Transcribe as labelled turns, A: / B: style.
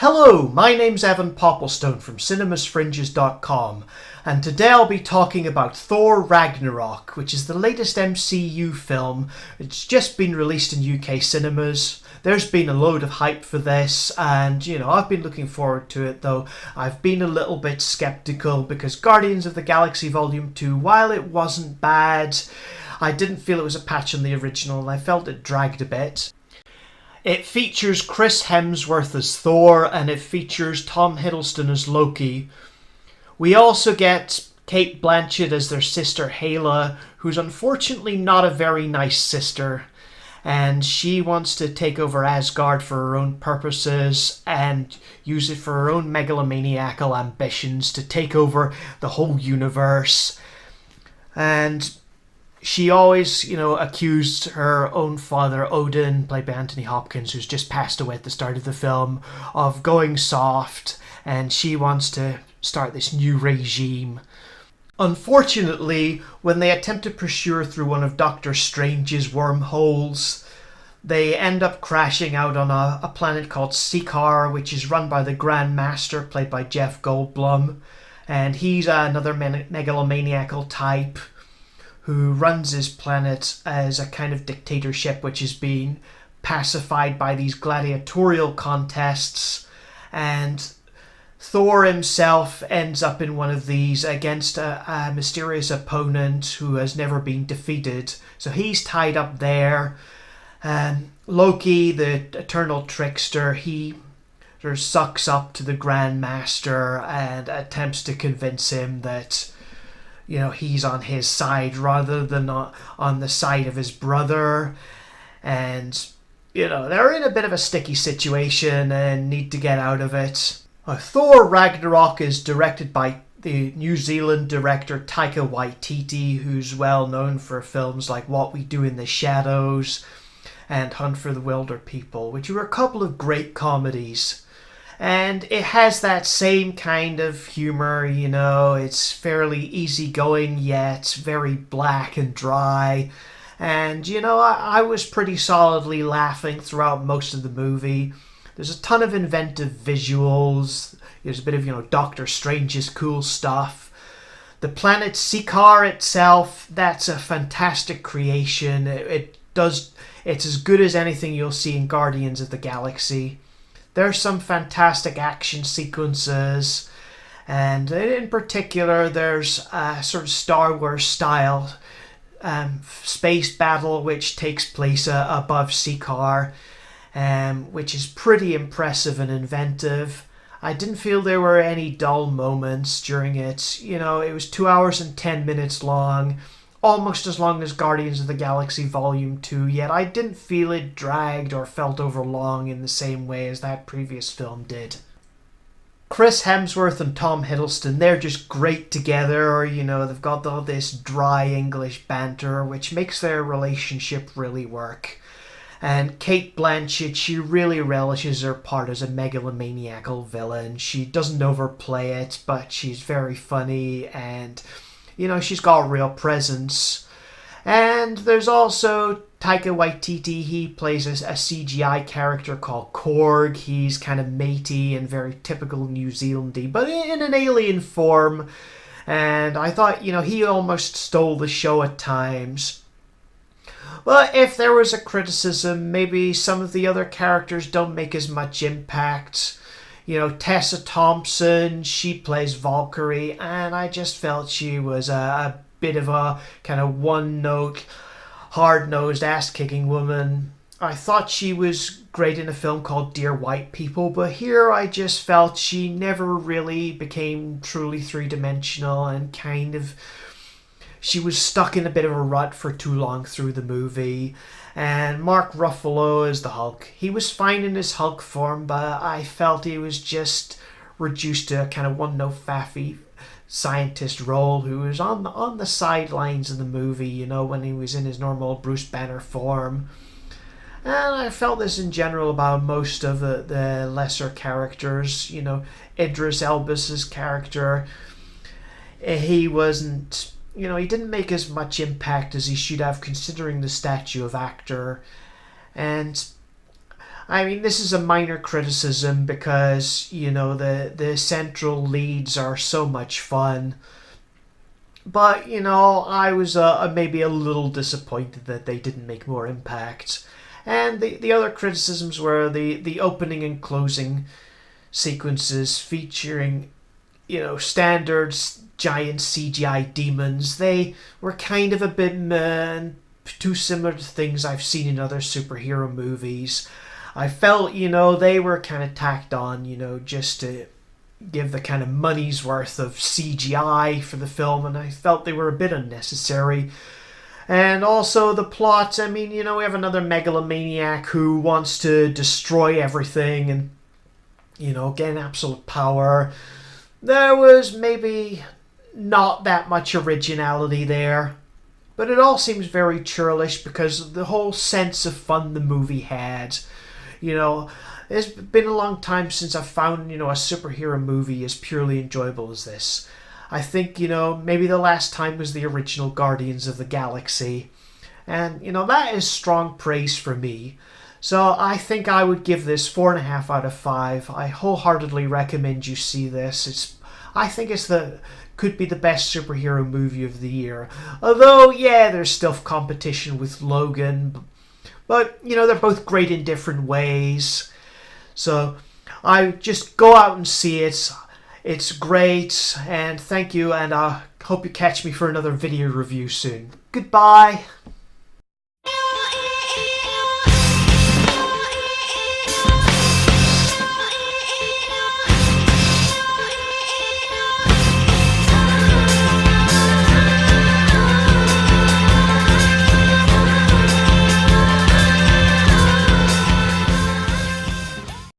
A: Hello, my name's Evan Popplestone from cinemasfringes.com, and today I'll be talking about Thor Ragnarok, which is the latest MCU film. It's just been released in UK cinemas. There's been a load of hype for this, and I've been looking forward to it, though I've been a little bit skeptical because Guardians of the Galaxy Volume 2, while it wasn't bad, I didn't feel it was a patch on the original, and I felt it dragged a bit. It features Chris Hemsworth as Thor, and it features Tom Hiddleston as Loki. We also get Cate Blanchett as their sister Hela, who's unfortunately not a very nice sister, and she wants to take over Asgard for her own purposes and use it for her own megalomaniacal ambitions to take over the whole universe. And she always, accused her own father, Odin, played by Anthony Hopkins, who's just passed away at the start of the film, of going soft, and she wants to start this new regime. Unfortunately, when they attempt to pursue her through one of Doctor Strange's wormholes, they end up crashing out on a planet called Sikaar, which is run by the Grand Master, played by Jeff Goldblum, and he's another megalomaniacal type who runs his planet as a kind of dictatorship which is being pacified by these gladiatorial contests, and Thor himself ends up in one of these against a mysterious opponent who has never been defeated, so he's tied up there. Loki, the eternal trickster, he sort of sucks up to the Grand Master and attempts to convince him that he's on his side rather than on the side of his brother. And, they're in a bit of a sticky situation and need to get out of it. Thor Ragnarok is directed by the New Zealand director Taika Waititi, who's well known for films like What We Do in the Shadows and Hunt for the Wilder People, which were a couple of great comedies. And it has that same kind of humor, it's fairly easygoing yet very black and dry. And, I was pretty solidly laughing throughout most of the movie. There's a ton of inventive visuals. There's a bit of, Doctor Strange's cool stuff. The planet Sikaar itself, that's a fantastic creation. It's as good as anything you'll see in Guardians of the Galaxy. There's some fantastic action sequences, and in particular there's a sort of Star Wars style space battle which takes place above Sikaar, which is pretty impressive and inventive. I didn't feel there were any dull moments during it. It was 2 hours and 10 minutes long, almost as long as Guardians of the Galaxy Volume 2, yet I didn't feel it dragged or felt overlong in the same way as that previous film did. Chris Hemsworth and Tom Hiddleston, they're just great together. They've got all this dry English banter, which makes their relationship really work. And Cate Blanchett, she really relishes her part as a megalomaniacal villain. She doesn't overplay it, but she's very funny, and she's got a real presence. And there's also Taika Waititi. He plays a CGI character called Korg. He's kind of matey and very typical New Zealandy, but in an alien form. And I thought, he almost stole the show at times. Well, if there was a criticism, maybe some of the other characters don't make as much impact. Tessa Thompson, she plays Valkyrie, and I just felt she was a bit of a kind of one-note, hard-nosed, ass-kicking woman. I thought she was great in a film called Dear White People, but here I just felt she never really became truly three-dimensional, and she was stuck in a bit of a rut for too long through the movie. And Mark Ruffalo as the Hulk. He was fine in his Hulk form, but I felt he was just reduced to a kind of one-note faffy scientist role who was on the sidelines of the movie, when he was in his normal Bruce Banner form. And I felt this in general about most of the lesser characters. Idris Elba's character, he wasn't... he didn't make as much impact as he should have, considering the stature of actor. And I mean, this is a minor criticism because, you know, the central leads are so much fun. But, you know, I was maybe a little disappointed that they didn't make more impact. And the other criticisms were the opening and closing sequences featuring, you know, standard giant CGI demons. They were kind of a bit too similar to things I've seen in other superhero movies. I felt, you know, they were kind of tacked on, you know, just to give the kind of money's worth of CGI for the film, and I felt they were a bit unnecessary. And also the plot, I mean, you know, we have another megalomaniac who wants to destroy everything and, you know, gain absolute power. There was maybe not that much originality there, but it all seems very churlish because of the whole sense of fun the movie had. You know, it's been a long time since I've found, you know, a superhero movie as purely enjoyable as this. I think, you know, maybe the last time was the original Guardians of the Galaxy. And, you know, that is strong praise for me. So I think I would give this 4.5 out of 5. I wholeheartedly recommend you see this. I think could be the best superhero movie of the year. Although, yeah, there's still competition with Logan. But, you know, they're both great in different ways. So I just go out and see it. It's great. And thank you. And I hope you catch me for another video review soon. Goodbye.